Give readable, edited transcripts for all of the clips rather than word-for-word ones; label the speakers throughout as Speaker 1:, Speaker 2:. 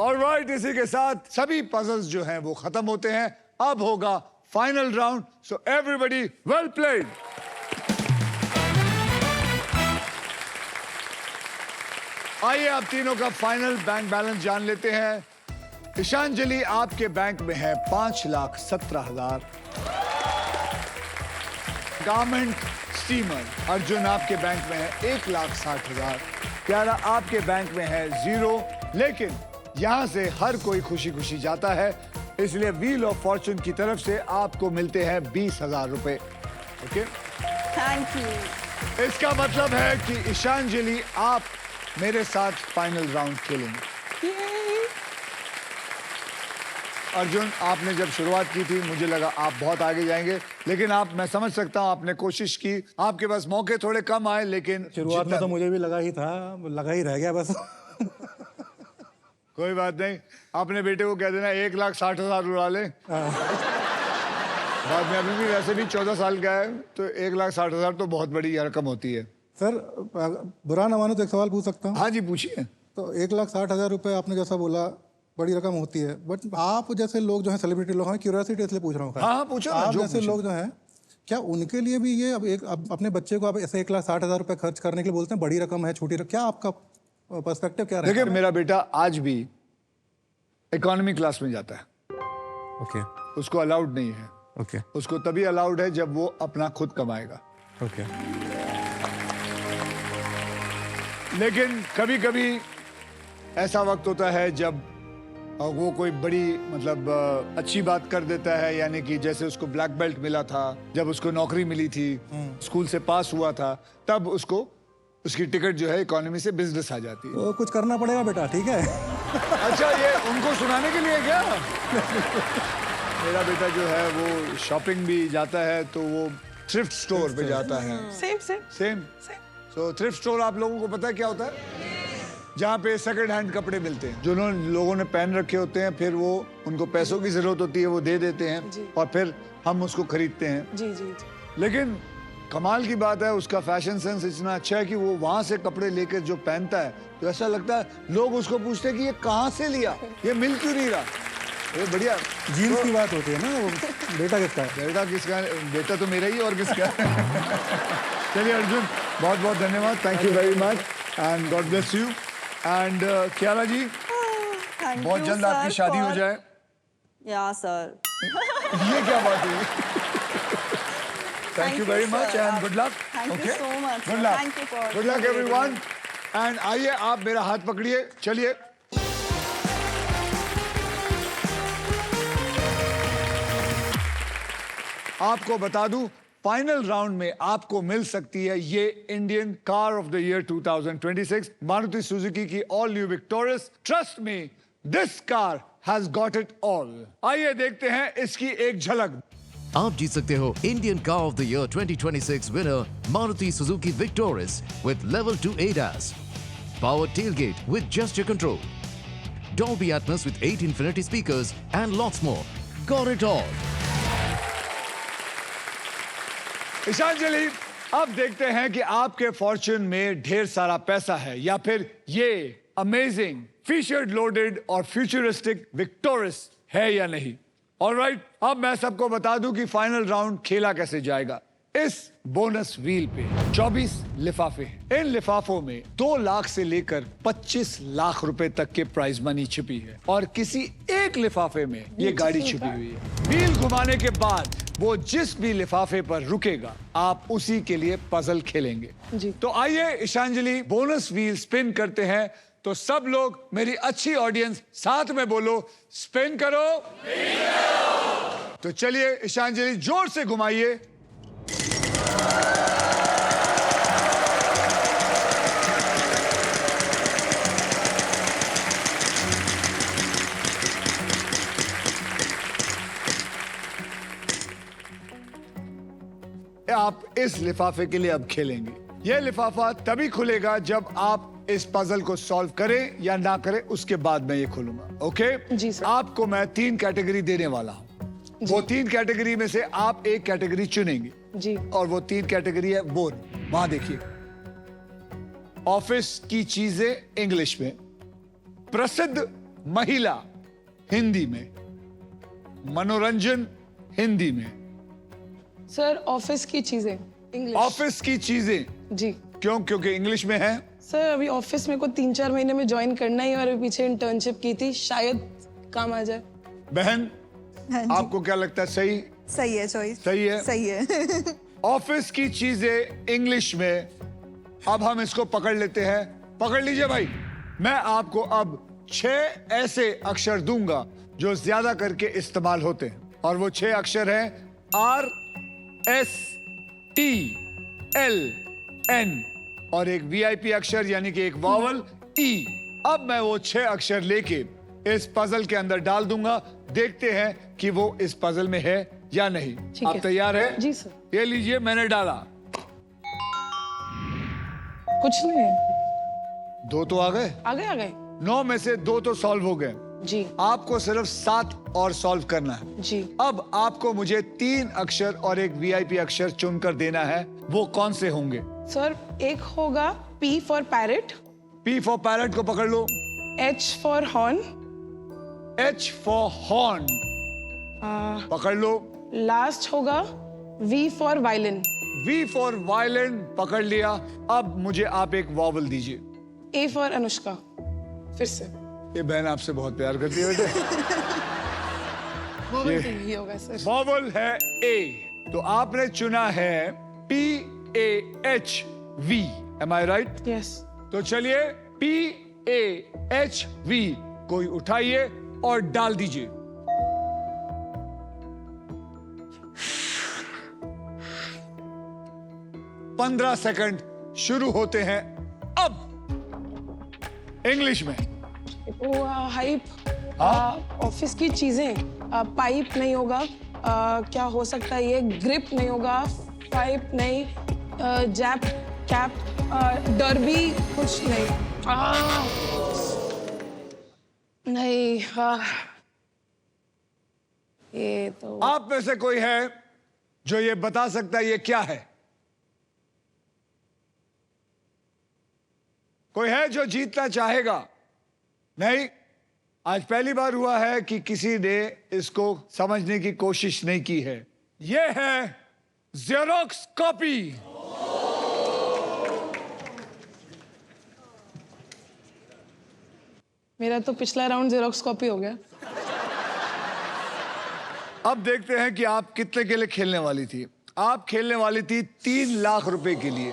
Speaker 1: Alright, इसी के साथ सभी पजल्स जो हैं वो खत्म होते हैं। अब होगा final round, so everybody well played. आइए आप तीनों का फाइनल बैंक बैलेंस जान लेते हैं। ईशांजलि, आपके बैंक में है 5,17,000। गारमेंट स्टीमर अर्जुन, आपके बैंक में है 1,60,000। प्यारा, आपके बैंक में है 0। लेकिन यहां से हर कोई खुशी खुशी जाता है, इसलिए व्हील ऑफ फॉर्चून की तरफ से आपको मिलते हैं 20,000 रुपए। Okay,
Speaker 2: thank you.
Speaker 1: इसका मतलब है कि ईशांजलि आप मेरे साथ फाइनल राउंड खेलेंगे। अर्जुन, आपने जब शुरुआत की थी मुझे लगा आप बहुत आगे जाएंगे, लेकिन मैं समझ सकता हूं आपने कोशिश की, आपके पास मौके थोड़े कम आए, लेकिन
Speaker 3: शुरुआत में तो मुझे भी लगा ही था, लगा ही रह गया बस।
Speaker 1: कोई बात नहीं, अपने बेटे को कह देना 1,60,000 उड़ा ले। बाद में अभी भी वैसे भी 14 साल का है, तो 1,60,000 तो बहुत बड़ी रकम होती है।
Speaker 3: सर, बुरा ना मानो तो एक सवाल पूछ सकता हूँ?
Speaker 1: हाँ जी, पूछिए।
Speaker 3: तो 1,60,000 रुपए आपने जैसा बोला बड़ी रकम होती है, बट आप जैसे लोग जो हैं, सेलिब्रिटी लोग हैं, क्यूरियोसिटी इसलिए पूछ रहा हूँ।
Speaker 1: हाँ, पूछो।
Speaker 3: आप जैसे लोग जो हैं, क्या उनके लिए भी ये अब अपने बच्चे को आप ऐसे 1,60,000 रुपए खर्च करने के लिए बोलते हैं बड़ी रकम है, छोटी रकम? क्या आपका पर्सपेक्टिव क्या है?
Speaker 1: देखिए, मेरा बेटा आज भी इकोनॉमी क्लास में जाता है।
Speaker 3: ओके,
Speaker 1: उसको अलाउड नहीं है।
Speaker 3: ओके,
Speaker 1: उसको तभी अलाउड है जब वो अपना खुद कमाएगा।
Speaker 3: ओके।
Speaker 1: लेकिन कभी कभी ऐसा वक्त होता है जब वो कोई बड़ी अच्छी बात कर देता है, यानी कि जैसे उसको ब्लैक बेल्ट मिला था, जब उसको नौकरी मिली थी, स्कूल से पास हुआ था, तब उसको उसकी टिकट जो है इकोनॉमी से बिजनेस आ जाती है।
Speaker 3: तो कुछ करना पड़ेगा बेटा, ठीक है?
Speaker 1: अच्छा, ये उनको सुनाने के लिए क्या? मेरा बेटा जो है वो शॉपिंग भी जाता है, तो वो थ्रिफ्ट स्टोर पे जाता है। सेम। तो थ्रिफ्ट स्टोर आप लोगों को पता है क्या होता है? जहाँ पे सेकंड हैंड कपड़े मिलते हैं, जो लोगों ने पहन रखे होते हैं, फिर वो उनको पैसों की जरूरत होती है, वो दे देते हैं और फिर हम उसको खरीदते हैं।
Speaker 2: जी जी।
Speaker 1: लेकिन कमाल की बात है, उसका फैशन सेंस इतना अच्छा है कि वो वहां से कपड़े लेकर जो पहनता है, तो ऐसा लगता है लोग उसको पूछते हैं कि ये कहाँ से लिया, ये मिल क्यों नहीं रहा। ये बढ़िया
Speaker 3: जीन्स की बात होती है ना। वो बेटा किसका है?
Speaker 1: बेटा किसका है? बेटा तो मेरा ही, और किसका है? चलिए अर्जुन, बहुत बहुत धन्यवाद, thank you very much and God bless you. And Kiara ji, बहुत जल्द आपकी शादी हो जाए।
Speaker 2: या सर।
Speaker 1: ये क्या बात हुई? Thank you very much and good luck.
Speaker 2: Thank you so much.
Speaker 1: Good luck,
Speaker 2: Thank you for
Speaker 1: good luck everyone. And आइए, आप मेरा हाथ पकड़िए, चलिए। आपको बता दूं, फाइनल राउंड में आपको मिल सकती है ये Indian car of the year 2026 Maruti Suzuki की all new Victoris. Trust me, this car has got it all. आइए देखते हैं इसकी एक झलक।
Speaker 4: आप जीत सकते हो Indian car of the year 2026 winner Maruti Suzuki victorious with level 2 ADAS, power tailgate with gesture control, Dolby Atmos with 8 infinity speakers and lots more. Got it all.
Speaker 1: ईशांजलि, अब देखते हैं कि आपके फॉर्च्यून में ढेर सारा पैसा है या फिर ये अमेजिंग फीचर्ड लोडेड और फ्यूचरिस्टिक विक्टोरियस है या नहीं। ऑलराइट, अब मैं सबको बता दूं कि फाइनल राउंड खेला कैसे जाएगा। इस बोनस व्हील पे 24 लिफाफे हैं। इन लिफाफों में 2 लाख से लेकर 25 लाख रुपए तक के प्राइज मनी छिपी है और किसी एक लिफाफे में ये गाड़ी छिपी हुई है। व्हील घुमाने के बाद वो जिस भी लिफाफे पर रुकेगा, आप उसी के लिए पजल खेलेंगे जी। तो आइए ईशांजलि, बोनस व्हील स्पिन करते हैं। तो सब लोग, मेरी अच्छी ऑडियंस, साथ में बोलो, स्पिन करो। तो चलिए ईशांजलि, जोर से घुमाइए। आप इस लिफाफे के लिए अब खेलेंगे। यह लिफाफा तभी खुलेगा जब आप इस पजल को सॉल्व करें या ना करें, उसके बाद मैं ये खोलूंगा। ओके
Speaker 2: जी सर।
Speaker 1: आपको मैं 3 कैटेगरी देने वाला हूँ। वो 3 कैटेगरी में से आप एक कैटेगरी चुनेंगे
Speaker 2: जी।
Speaker 1: और वो 3 कैटेगरी है वो, वहां देखिए। ऑफिस की चीजें इंग्लिश में, प्रसिद्ध महिला हिंदी में, मनोरंजन हिंदी में,
Speaker 5: सर ऑफिस की चीजें इंग्लिश।
Speaker 1: ऑफिस की चीजें।
Speaker 5: जी
Speaker 1: क्यों? क्योंकि इंग्लिश में है।
Speaker 5: सर अभी ऑफिस में को 3-4 महीने में ज्वाइन करना ही है और अभी पीछे इंटर्नशिप की थी, शायद काम आ जाए।
Speaker 1: बहन
Speaker 2: हाँ जी,
Speaker 1: आपको क्या लगता है? सही?
Speaker 2: सही है चॉइस।
Speaker 1: सही है।
Speaker 2: सही है।
Speaker 1: ऑफिस की चीजें इंग्लिश में। अब हम इसको पकड़ लेते हैं। पकड़ लीजिए भाई। मैं आपको अब 6 ऐसे अक्षर दूंगा जो ज्यादा करके इस्तेमाल होते हैं, और वो 6 अक्षर हैं RSTLN और एक VIP अक्षर यानी कि एक वॉवल E। अब मैं वो 6 अक्षर लेके इस पजल के अंदर डाल दूंगा। देखते हैं कि वो इस पजल में है या नहीं।
Speaker 5: ठीक
Speaker 1: आप
Speaker 5: है।
Speaker 1: तैयार है?
Speaker 5: जी सर।
Speaker 1: ये लीजिए, मैंने डाला।
Speaker 5: कुछ नहीं,
Speaker 1: 2 तो आ गए।
Speaker 5: आ गए
Speaker 1: 9 में से 2 तो सॉल्व हो गए।
Speaker 5: जी
Speaker 1: आपको सिर्फ 7 और सॉल्व करना है।
Speaker 5: जी।
Speaker 1: अब आपको मुझे 3 अक्षर और एक VIP अक्षर चुनकर देना है। वो कौन से होंगे?
Speaker 5: सर एक होगा P for parrot,
Speaker 1: P for parrot को पकड़ लो।
Speaker 5: H for horn,
Speaker 1: H for horn पकड़ लो।
Speaker 5: लास्ट होगा V for violin,
Speaker 1: V for violin पकड़ लिया। अब मुझे आप एक वॉवल दीजिए।
Speaker 5: A for Anushka. फिर से
Speaker 1: ये बहन आपसे बहुत प्यार करती है बेटे।
Speaker 5: वो भी तो यही होगा सर।
Speaker 1: वॉवल है A, तो आपने चुना है PAHV। Am I right?
Speaker 5: Yes
Speaker 1: तो चलिए PAHV कोई उठाइए और डाल दीजिए। पंद्रह सेकंड शुरू होते हैं अब। इंग्लिश में।
Speaker 5: वो हाइप, ऑफिस की चीजें, पाइप नहीं होगा, क्या हो सकता है ये, ग्रिप नहीं होगा, पाइप नहीं, जैप, कैप, डरबी, कुछ नहीं, नहीं, ये तो
Speaker 1: आप में से कोई है जो ये बता सकता है ये क्या है? कोई है जो जीतना चाहेगा? नहीं। आज पहली बार हुआ है कि किसी ने इसको समझने की कोशिश नहीं की है। ये है जेरोक्स कॉपी।
Speaker 5: मेरा तो पिछला राउंड जेरोक्स कॉपी हो गया।
Speaker 1: अब देखते हैं कि आप कितने के लिए खेलने वाली थी। आप खेलने वाली थी 3 लाख रुपए के लिए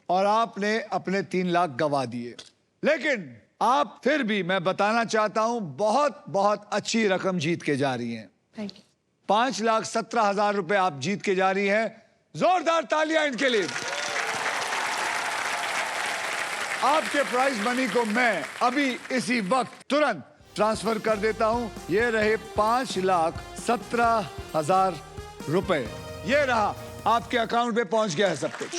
Speaker 1: और आपने अपने 3 लाख गवा दिए। लेकिन आप फिर भी, मैं बताना चाहता हूं, बहुत बहुत अच्छी रकम जीत के जा रही हैं।
Speaker 5: Thank you.
Speaker 1: 5,17,000 रुपए आप जीत के जा रही हैं। जोरदार तालियां इनके लिए। आपके प्राइज मनी को मैं अभी इसी वक्त तुरंत ट्रांसफर कर देता हूं। ये रहे 5,17,000 रुपए। ये रहा, आपके अकाउंट पे पहुंच गया है सब कुछ।